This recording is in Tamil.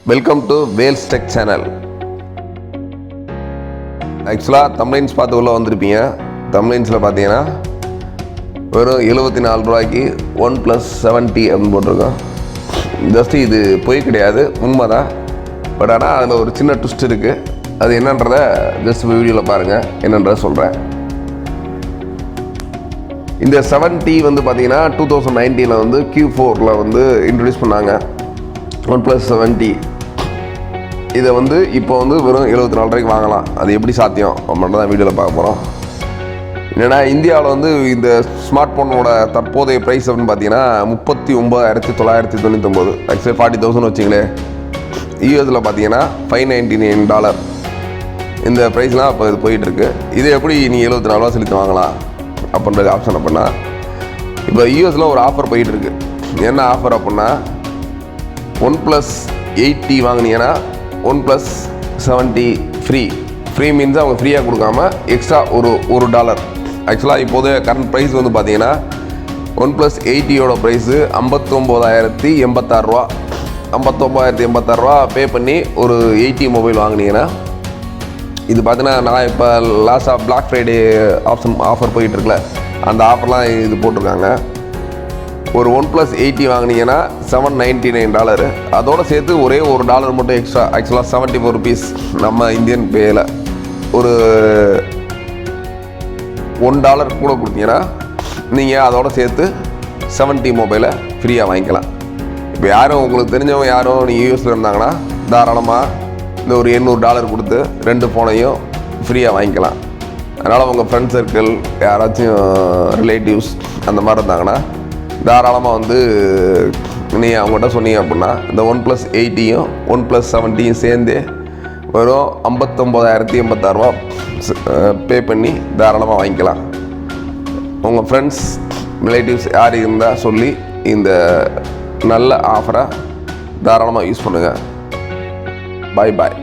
Welcome to Vels tech channel. ஆக்சுவலாக தம்ப்லைன்ஸ் பார்த்து உள்ளே வந்திருப்பீங்க. தம்ப்லைன்ஸில் பார்த்தீங்கன்னா வெறும் 74 ரூபாய்க்கு OnePlus 7T அப்படின்னு போட்டிருக்கோம். ஜஸ்ட்டு இது பொய் கிடையாது, உண்மை தான். பட் ஆனால் அதில் ஒரு சின்ன ட்விஸ்ட் இருக்குது. அது என்னன்றதை ஜஸ்ட் வீடியோவில் பாருங்கள், என்னன்றதை சொல்கிறேன். இந்த 7T வந்து பார்த்தீங்கன்னா 2019 வந்து Q4 வந்து இன்ட்ரடியூஸ் பண்ணாங்க. OnePlus 7T இதை வந்து இப்போ வந்து வெறும் 74 ரூபாய்க்கு வாங்கலாம். அது எப்படி சாத்தியம் அப்படின்றத தான் வீடியோவில் பார்க்க போகிறோம். என்னென்னா, இந்தியாவில் வந்து இந்த ஸ்மார்ட் ஃபோனோட தற்போதைய ப்ரைஸ் அப்படின்னு பார்த்தீங்கன்னா 39,999, ஆக்சுவலி 40,000 வச்சிங்களேன். யூஎஸில் பார்த்தீங்கன்னா $599 இந்த ப்ரைஸ்லாம் இப்போ இது போயிட்டுருக்கு. இது எப்படி நீ 74 ரூபா செலுத்தி வாங்கலாம் அப்படின்றது ஆப்ஷன். அப்படின்னா இப்போ யூஎஸில் ஒரு ஆஃபர் போயிட்டுருக்கு. என்ன ஆஃபர் அப்படின்னா, OnePlus 8T வாங்கினீங்கன்னா OnePlus 7T ஃப்ரீ மீன்ஸ் அவங்க ஃப்ரீயாக கொடுக்காம எக்ஸ்ட்ரா ஒரு $1. ஆக்சுவலாக இப்போது கரண்ட் ப்ரைஸ் வந்து பார்த்தீங்கன்னா OnePlus 8Tயோட ப்ரைஸு 59,086 ரூபா. 59,086 ரூபா பே பண்ணி ஒரு 8T மொபைல் வாங்கினீங்கன்னா, இது பார்த்தீங்கன்னா நான் இப்போ லாஸ்ட்டாக Black Friday ஆஃபர் போயிட்டுருக்குல, அந்த ஆஃபர்லாம் இது போட்டிருக்காங்க. ஒரு OnePlus 8T வாங்கினீங்கன்னா $799. அதோடு சேர்த்து ஒரே $1 மட்டும் எக்ஸ்ட்ரா, ஆக்சுவலாக 74 rupees நம்ம இந்தியன் பேயில் ஒரு $1 கூட கொடுத்தீங்கன்னா நீங்கள் அதோடு சேர்த்து 7T மொபைலை ஃப்ரீயாக வாங்கிக்கலாம். இப்போ யாரும் உங்களுக்கு தெரிஞ்சவங்க யாரும் நீங்கள் யூஎஸில் இருந்தாங்கன்னா தாராளமாக இந்த ஒரு $800 கொடுத்து 2 ஃபோனையும் ஃப்ரீயாக வாங்கிக்கலாம். அதனால் உங்கள் ஃப்ரெண்ட் சர்க்கிள் யாராச்சும் ரிலேட்டிவ்ஸ் அந்த மாதிரி இருந்தாங்கன்னா தாராளமாக வந்து நீங்கள் அவங்கள்ட்ட சொன்னீங்க அப்படின்னா இந்த OnePlus 8Tயும் OnePlus 7Tயும் சேர்ந்து வெறும் 59,086 ரூபா பே பண்ணி தாராளமாக வாங்கிக்கலாம். உங்கள் ஃப்ரெண்ட்ஸ் ரிலேட்டிவ்ஸ் யார் இருந்தால் சொல்லி இந்த நல்ல ஆஃபரை தாராளமாக யூஸ் பண்ணுங்கள். பாய்.